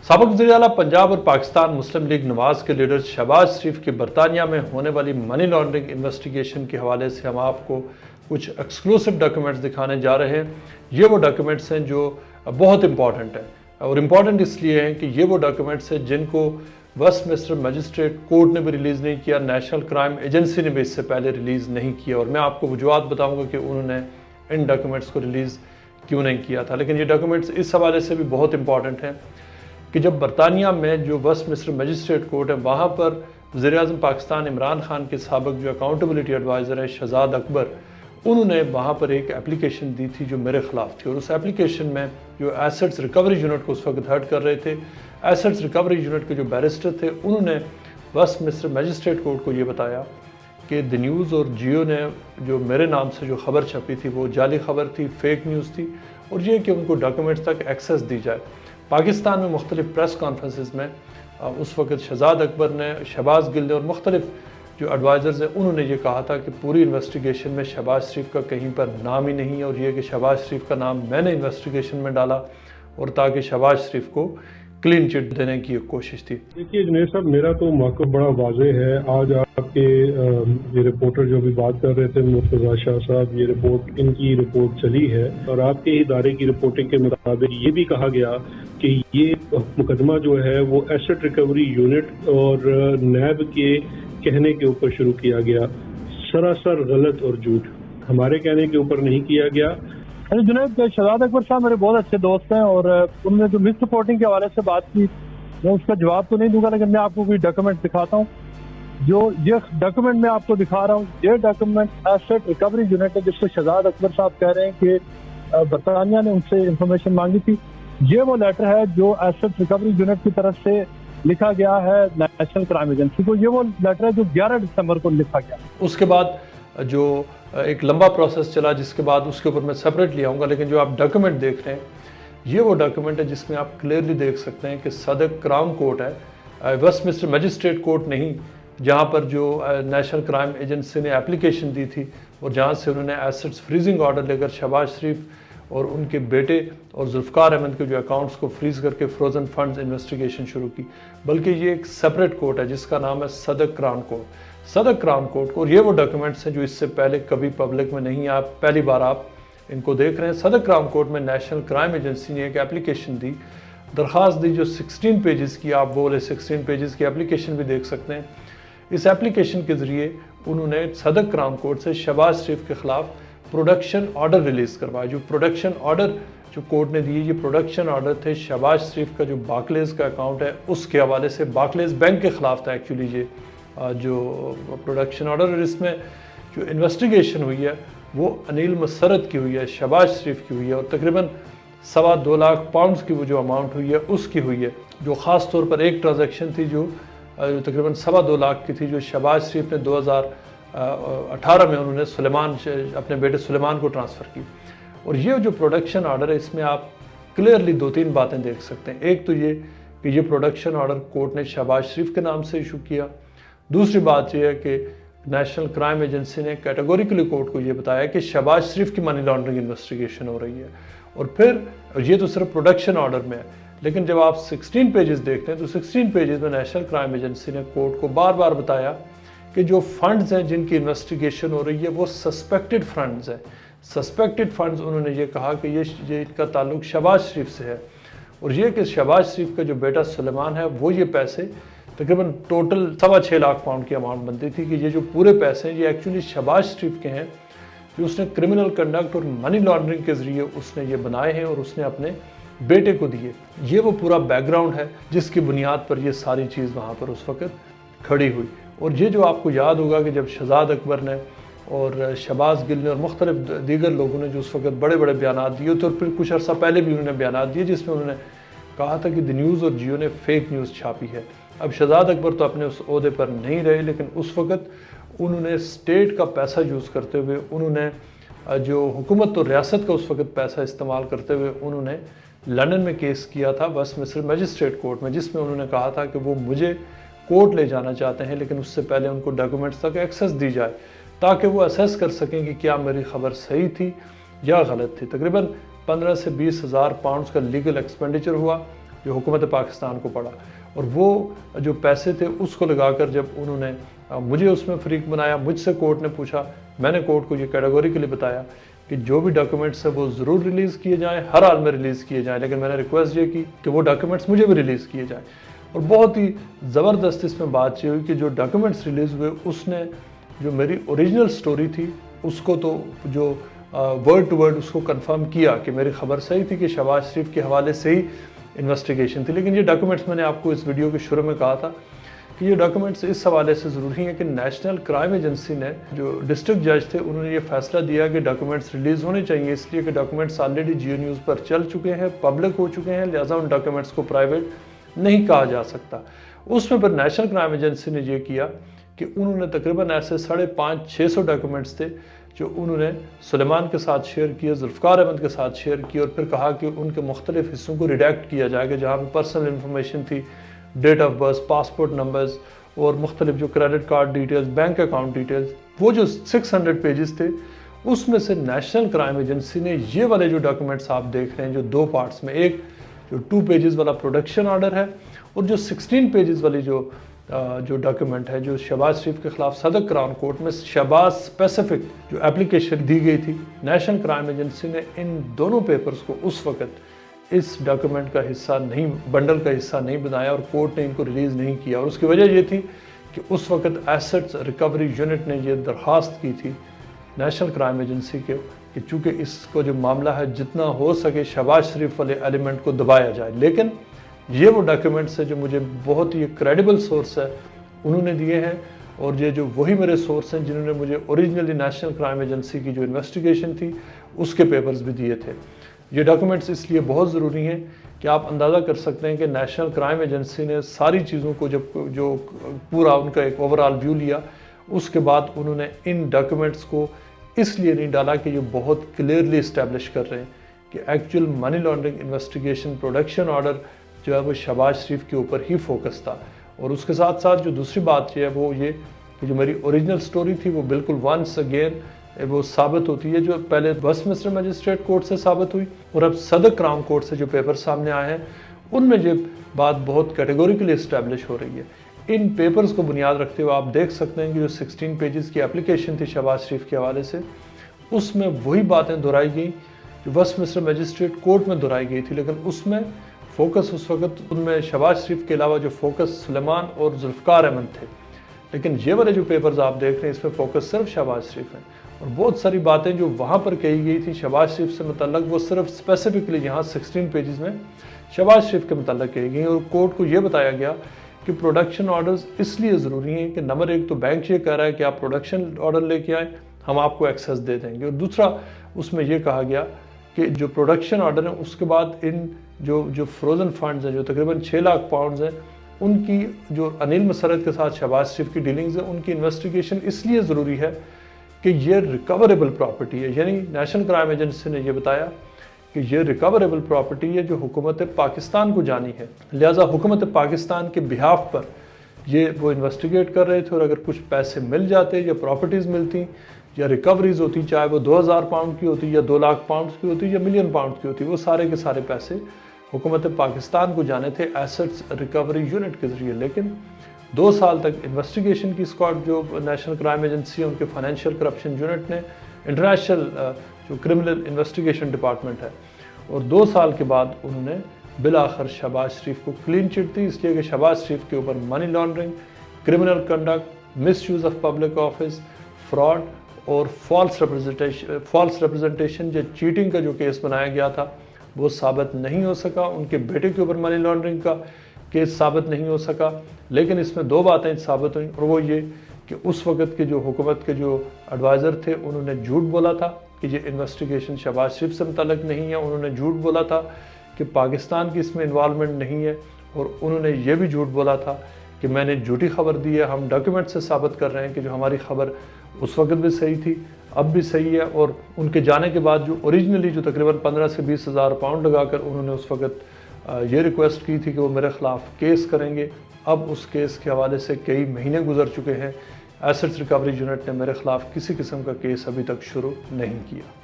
साबिक वज़ीर-ए-आला पंजाब और पाकिस्तान मुस्लिम लीग नवाज के लीडर शहबाज शरीफ की बरतानिया में होने वाली मनी लॉन्ड्रिंग इन्वेस्टिगेशन के हवाले से हम आपको कुछ एक्सक्लूसिव डॉक्यूमेंट्स दिखाने जा रहे हैं। ये वो डॉक्यूमेंट्स हैं जो बहुत इंपॉर्टेंट हैं और इम्पॉर्टेंट इसलिए हैं कि ये वो डॉक्यूमेंट्स हैं जिनको वेस्टमिंस्टर मजिस्ट्रेट कोर्ट ने भी रिलीज़ नहीं किया, नेशनल क्राइम एजेंसी ने भी इससे पहले रिलीज़ नहीं किया और मैं आपको वजूहात बताऊँगा कि उन्होंने इन डॉक्यूमेंट्स को रिलीज़ क्यों नहीं किया था। लेकिन ये डॉक्यूमेंट्स इस हवाले से भी बहुत इंपॉर्टेंट हैं कि जब बरतानिया में जो वेस्टमिंस्टर मजिस्ट्रेट कोर्ट है वहाँ पर वज़ीर-ए-आज़म पाकिस्तान इमरान खान के साबिक जो अकाउंटेबिलिटी एडवाइज़र है शहजाद अकबर, उन्होंने वहाँ पर एक एप्लीकेशन दी थी जो मेरे ख़िलाफ़ थी और उस एप्लीकेशन में जो एसेट्स रिकवरी यूनिट को उस वक्त हेड कर रहे थे, एसेट्स रिकवरी यूनिट के जो बैरिस्टर थे, उन्होंने वेस्टमिंस्टर मजिस्ट्रेट कोर्ट को ये बताया कि द न्यूज़ और जियो ने जो मेरे नाम से जो खबर छपी थी वो जाली खबर थी, फेक न्यूज़ थी और ये कि उनको डॉक्यूमेंट्स तक एक्सेस दी जाए। पाकिस्तान में मुख्तलिफ प्रेस कॉन्फ्रेंसेस में उस वक़्त शहजाद अकबर ने, शहबाज गिल ने और मुख्तलिफ जो एडवाइज़र्स हैं उन्होंने ये कहा था कि पूरी इन्वेस्टिगेशन में शहबाज शरीफ का कहीं पर नाम ही नहीं है और ये कि शहबाज शरीफ का नाम मैंने इन्वेस्टिगेशन में डाला और ताकि शहबाज शरीफ को क्लीन चिट देने की एक कोशिश थी। देखिए जुनैद साहब, मेरा तो मौक़िफ़ बड़ा वाज़ेह है। आज आपके ये रिपोर्टर जो अभी बात कर रहे थे मुर्तज़ा शाह साहब, ये रिपोर्ट इनकी रिपोर्ट चली है और आपके इदारे की रिपोर्टिंग के मुताबिक ये भी कहा गया कि ये मुकदमा जो है वो एसेट रिकवरी यूनिट और नैब के कहने के ऊपर शुरू किया गया। सरासर गलत और झूठ, हमारे कहने के ऊपर नहीं किया गया। अरे जुनैद, शहजाद अकबर साहब मेरे बहुत अच्छे दोस्त हैं और उन्होंने जो मिस रिपोर्टिंग के हवाले से बात की, मैं उसका जवाब तो नहीं दूंगा, लेकिन मैं आपको कोई डॉक्यूमेंट दिखाता हूँ। जो ये डॉक्यूमेंट मैं आपको दिखा रहा हूँ, ये डॉक्यूमेंट एसेट रिकवरी यूनिट है जिसको शहजाद अकबर साहब कह रहे हैं कि बरतानिया ने उनसे इंफॉर्मेशन मांगी थी। ये वो लेटर है जो एसेट रिकवरी यूनिट की तरफ से लिखा गया है नेशनल क्राइम एजेंसी को। ये वो लेटर है जो 11 दिसंबर को लिखा गया। उसके बाद जो एक लंबा प्रोसेस चला जिसके बाद उसके ऊपर मैं सेपरेटली आऊँगा, लेकिन जो आप डॉक्यूमेंट देख रहे हैं ये वो डॉक्यूमेंट है जिसमें आप क्लियरली देख सकते हैं कि सदर क्राउन कोर्ट है, वेस्टमिंस्टर मजिस्ट्रेट कोर्ट नहीं, जहाँ पर जो नेशनल क्राइम एजेंसी ने एप्लीकेशन दी थी और जहाँ से उन्होंने एसेट्स फ्रीजिंग ऑर्डर लेकर शहबाज शरीफ और उनके बेटे और जुल्फ़िकार अहमद के जो अकाउंट्स को फ्रीज़ करके फ्रोज़न फंड्स इन्वेस्टिगेशन शुरू की, बल्कि ये एक सेपरेट कोर्ट है जिसका नाम है सदर क्राउन कोर्ट। सदर क्राउन कोर्ट और ये वो डॉक्यूमेंट्स हैं जो इससे पहले कभी पब्लिक में नहीं, आप पहली बार आप इनको देख रहे हैं। सदर क्राउन कोर्ट में नेशनल क्राइम एजेंसी ने एक एप्लीकेशन दी, दरख्वास्त दी जो 16 पेजेस की, आप बोले 16 पेजेस की एप्लीकेशन भी देख सकते हैं। इस एप्लीकेशन के ज़रिए उन्होंने सदर क्राउन कोर्ट से शहबाज शरीफ के ख़िलाफ़ प्रोडक्शन ऑर्डर रिलीज़ करवाया। जो प्रोडक्शन ऑर्डर जो कोर्ट ने दिए, ये प्रोडक्शन ऑर्डर थे शहबाज शरीफ का जो बार्कलेज़ का अकाउंट है उसके हवाले से, बार्कलेज़ बैंक के ख़िलाफ़ था एक्चुअली ये जो प्रोडक्शन ऑर्डर। और इसमें जो इन्वेस्टिगेशन हुई है वो अनिल मसरत की हुई है, शहबाज शरीफ की हुई है और तकरीबन 2.25 लाख पाउंड्स की वो जो अमाउंट हुई है उसकी हुई है। जो ख़ास तौर पर एक ट्रांजैक्शन थी जो तकरीबन 2.25 लाख की थी, जो शहबाज शरीफ ने 2018 में उन्होंने सुलेमान, अपने बेटे सुलेमान को ट्रांसफ़र की। और ये जो प्रोडक्शन ऑर्डर है इसमें आप क्लियरली 2-3 बातें देख सकते हैं। एक तो ये कि ये प्रोडक्शन ऑर्डर कोर्ट ने शहबाज शरीफ के नाम से इशू किया। दूसरी बात यह है कि नेशनल क्राइम एजेंसी ने कैटेगोरिकली कोर्ट को ये बताया कि शहबाज शरीफ की मनी लॉन्ड्रिंग इन्वेस्टिगेशन हो रही है। और फिर ये तो सिर्फ प्रोडक्शन ऑर्डर में है, लेकिन जब आप 16 पेजेस देखते हैं तो 16 पेजेस में नेशनल क्राइम एजेंसी ने कोर्ट को बार बार बताया कि जो फंड्स हैं जिनकी इन्वेस्टिगेशन हो रही है वो सस्पेक्टेड फंड्स हैं। सस्पेक्टेड फंड्स उन्होंने ये कहा कि ये इनका ताल्लुक शहबाज शरीफ से है और ये कि शहबाज शरीफ का जो बेटा सुलेमान है वो ये पैसे तकरीबन टोटल 6.25 लाख पाउंड की अमाउंट बनती थी कि ये जो पूरे पैसे हैं ये एक्चुअली शहबाज शरीफ के हैं जो उसने क्रिमिनल कंडक्ट और मनी लॉन्ड्रिंग के ज़रिए उसने ये बनाए हैं और उसने अपने बेटे को दिए। ये वो पूरा बैकग्राउंड है जिसकी बुनियाद पर ये सारी चीज़ वहाँ पर उस वक़्त खड़ी हुई। और ये जो आपको याद होगा कि जब शहजाद अकबर ने और शहबाज गिल ने और मुख्तलिफ दीगर लोगों ने जो उस वक़्त बड़े बड़े बयान दिए थे और फिर कुछ अर्सा पहले भी उन्होंने बयान दिए जिसमें उन्होंने कहा था कि द न्यूज़ और जियो ने फेक न्यूज़ छापी है। अब शहजाद अकबर तो अपने उस ओहदे पर नहीं रहे, लेकिन उस वक़्त उन्होंने स्टेट का पैसा यूज़ करते हुए, उन्होंने जो हुकूमत और रियासत का उस वक़्त पैसा इस्तेमाल करते हुए उन्होंने लंदन में केस किया था वेस्टमिंस्टर मजिस्ट्रेट कोर्ट में, जिसमें उन्होंने कहा था कि वो मुझे कोर्ट ले जाना चाहते हैं लेकिन उससे पहले उनको डॉक्यूमेंट्स तक एक्सेस दी जाए ताकि वो असेस कर सकें कि क्या मेरी खबर सही थी या गलत थी। तकरीबन 15 से 20 हज़ार पाउंड्स का लीगल एक्सपेंडिचर हुआ जो हुकूमत पाकिस्तान को पड़ा, और वो जो पैसे थे उसको लगाकर जब उन्होंने मुझे उसमें फरीक बनाया, मुझसे कोर्ट ने पूछा, मैंने कोर्ट को ये कैटेगोरिकली बताया कि जो भी डॉक्यूमेंट्स है वो ज़रूर रिलीज़ किए जाएँ, हर हाल में रिलीज़ किए जाएँ, लेकिन मैंने रिक्वेस्ट ये की कि वो डॉक्यूमेंट्स मुझे भी रिलीज़ किए जाएँ। और बहुत ही ज़बरदस्त इसमें बात ये हुई कि जो डॉक्यूमेंट्स रिलीज़ हुए उसने जो मेरी ओरिजिनल स्टोरी थी उसको तो जो वर्ड टू वर्ड उसको कंफर्म किया कि मेरी खबर सही थी कि शहबाज शरीफ के हवाले से ही इन्वेस्टिगेशन थी। लेकिन ये डॉक्यूमेंट्स मैंने आपको इस वीडियो के शुरू में कहा था कि ये डॉक्यूमेंट्स इस हवाले से ज़रूरी हैं कि नेशनल क्राइम एजेंसी ने, जो डिस्ट्रिक्ट जज थे, उन्होंने ये फैसला दिया कि डॉक्यूमेंट्स रिलीज़ होने चाहिए, इसलिए कि डॉक्यूमेंट्स ऑलरेडी जियो न्यूज़ पर चल चुके हैं, पब्लिक हो चुके हैं, लिहाजा उन डॉक्यूमेंट्स को प्राइवेट नहीं कहा जा सकता। उसमें पर नेशनल क्राइम एजेंसी ने ये किया कि उन्होंने तकरीबन ऐसे 550-600 डॉक्यूमेंट्स थे जो उन्होंने सुलेमान के साथ शेयर किए, जुल्फ़िकार अहमद के साथ शेयर किए, और फिर कहा कि उनके मुख्तलिफ हिस्सों को रिडैक्ट किया जाएगा जहाँ पर पर्सनल इन्फॉर्मेशन थी, date of birth, passport numbers और मुख्तलिफ जो credit card details, bank account details, वो जो 600 पेजेस थे उसमें से नेशनल क्राइम एजेंसी ने ये वाले जो डॉक्यूमेंट्स आप देख रहे हैं जो 2 पार्ट्स में, एक जो 2 पेजेस वाला प्रोडक्शन ऑर्डर है और जो 16 पेजेस वाली जो डॉक्यूमेंट है जो शहबाज शरीफ के खिलाफ सदर क्राउन कोर्ट में शहबाज स्पेसिफिक जो एप्लीकेशन दी गई थी, नेशनल क्राइम एजेंसी ने इन दोनों पेपर्स को उस वक्त इस डॉक्यूमेंट का हिस्सा नहीं, बंडल का हिस्सा नहीं बनाया और कोर्ट ने इनको रिलीज़ नहीं किया। और उसकी वजह ये थी कि उस वक्त एसेट्स रिकवरी यूनिट ने ये दरख्वास्त की थी नेशनल क्राइम एजेंसी के कि चूँकि इसको जो मामला है जितना हो सके शहबाज शरीफ वाले एलिमेंट को दबाया जाए। लेकिन ये वो डॉक्यूमेंट्स है जो मुझे बहुत ही क्रेडिबल सोर्स है उन्होंने दिए हैं, और ये जो वही मेरे सोर्स हैं जिन्होंने मुझे ओरिजिनली नेशनल क्राइम एजेंसी की जो इन्वेस्टिगेशन थी उसके पेपर्स भी दिए थे। ये डॉक्यूमेंट्स इसलिए बहुत ज़रूरी हैं कि आप अंदाज़ा कर सकते हैं कि नेशनल क्राइम एजेंसी ने सारी चीज़ों को जो पूरा उनका एक ओवरऑल व्यू लिया, उसके बाद उन्होंने इन डॉक्यूमेंट्स को इसलिए नहीं डाला कि ये बहुत क्लियरली इस्टेब्लिश कर रहे हैं कि actual money laundering investigation production order जो है वो शहबाज शरीफ के ऊपर ही फोकस था। और उसके साथ साथ जो दूसरी बात ये है वो ये कि जो मेरी ओरिजिनल स्टोरी थी वो बिल्कुल वंस अगेन वो साबित होती है, जो पहले वेस्टमिंस्टर मजिस्ट्रेट कोर्ट से साबित हुई और अब सदर क्राउन कोर्ट से जो पेपर सामने आए हैं उनमें ये बात बहुत कैटेगोरिकली इस्टेब्लिश हो रही है। इन पेपर्स को बुनियाद रखते हुए आप देख सकते हैं कि जो 16 पेजेस की एप्लीकेशन थी शहबाज शरीफ के हवाले से, उसमें वही बातें दोहराई गई जो वेस्टमिंस्टर मजिस्ट्रेट कोर्ट में दोहराई गई थी, लेकिन उसमें फोकस उस वक्त उनमें शहबाज शरीफ के अलावा जो फोकस सुलेमान और जुल्फ़िकार अहमद थे। लेकिन ये वाले जो पेपर्स आप देख रहे हैं इसमें फोकस सिर्फ शहबाज शरीफ है, और बहुत सारी बातें जो वहाँ पर कही गई थी शहबाज शरीफ से मुतल्लक वो सिर्फ स्पेसिफिकली यहाँ 16 पेजेस में शहबाज शरीफ के मुतल्लक कही गई। और कोर्ट को ये बताया गया कि प्रोडक्शन ऑर्डर्स इसलिए ज़रूरी हैं कि नंबर 1 तो बैंक ये कह रहा है कि आप प्रोडक्शन ऑर्डर लेके आए, हम आपको एक्सेस दे देंगे, और दूसरा उसमें यह कहा गया कि जो प्रोडक्शन ऑर्डर है उसके बाद इन जो फ्रोज़न फंड्स हैं जो तकरीबन 6 लाख पाउंड्स हैं उनकी जो अनिल मसरत के साथ शहबाज शरीफ की डीलिंग्स है उनकी इन्वेस्टिगेशन इसलिए ज़रूरी है कि ये रिकवरेबल प्रॉपर्टी है। यानी नेशनल क्राइम एजेंसी ने यह बताया कि ये रिकवरेबल प्रॉपर्टी है जो हुकूमत पाकिस्तान को जानी है, लिहाजा हुकूमत पाकिस्तान के बिहाफ पर ये वो इन्वेस्टिगेट कर रहे थे, और अगर कुछ पैसे मिल जाते या प्रॉपर्टीज़ मिलती या रिकवरीज होती, चाहे वो 2000 पाउंड की होती या 2 लाख पाउंड की होती या मिलियन पाउंड की होती, वो सारे के सारे पैसे हुकूमत पाकिस्तान को जाने थे एसेट्स रिकवरी यूनिट के ज़रिए। लेकिन 2 साल तक इन्वेस्टिगेशन की स्क्वाड जो नेशनल क्राइम एजेंसी है उनके फाइनेंशियल करप्शन यूनिट ने, इंटरनेशनल जो क्रिमिनल इन्वेस्टिगेशन डिपार्टमेंट है, और 2 साल के बाद उन्होंने बिलाखिर शहबाज शरीफ को क्लीन चिट दी, इसलिए कि शहबाज शरीफ के ऊपर money laundering, criminal conduct, miss use of public office, fraud और फॉल्स रिप्रेजेंटेशन जो चीटिंग का जो केस बनाया गया था वो साबित नहीं हो सका। उनके बेटे के ऊपर मनी लॉन्ड्रिंग का केस साबित नहीं हो सका, लेकिन इसमें 2 बातें साबित हुई, और वो ये कि उस वक्त के जो हुकूमत के जो एडवाइज़र थे उन्होंने झूठ बोला था कि ये इन्वेस्टिगेशन शहबाज शरीफ से मुतल्लिक नहीं है, उन्होंने झूठ बोला था कि पाकिस्तान की इसमें इन्वॉल्वमेंट नहीं है, और उन्होंने ये भी झूठ बोला था कि मैंने झूठी खबर दी है। हम डॉक्यूमेंट से साबित कर रहे हैं कि जो हमारी खबर उस वक्त भी सही थी, अब भी सही है, और उनके जाने के बाद जो ओरिजिनली जो तकरीबन 15 से 20 हज़ार पाउंड लगाकर उन्होंने उस वक्त ये रिक्वेस्ट की थी कि वो मेरे ख़िलाफ़ केस करेंगे, अब उस केस के हवाले से कई महीने गुजर चुके हैं, एसेट्स रिकवरी यूनिट ने मेरे ख़िलाफ़ किसी किस्म का केस अभी तक शुरू नहीं किया।